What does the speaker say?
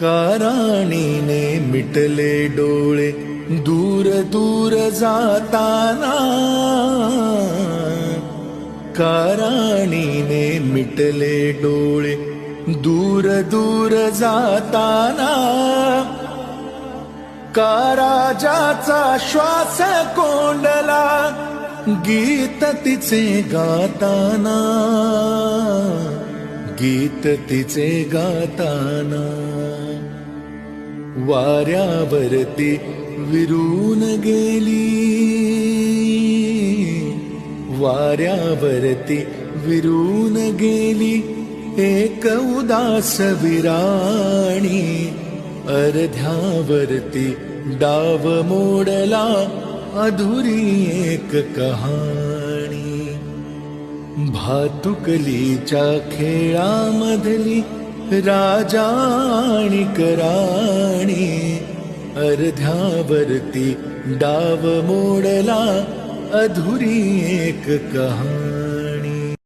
काराणीने मिटले डोळे दूर दूर जाताना, काराणीने मिटले डोळे दूर दूर जाताना, काराजाचा श्वास कोंडला गीत तिचे गाताना, गीत तिचे गाताना. वाऱ्यावरती विरून गेली, वाऱ्यावरती विरून गेली एक उदास विराणी. अर्ध्यावरती डाव मोडला अधुरी एक कहाणी. भातुकलीच्या खेळामधली राजा आणि राणी, अर्ध्यावरती डाव मोडला अधुरी एक कहाणी.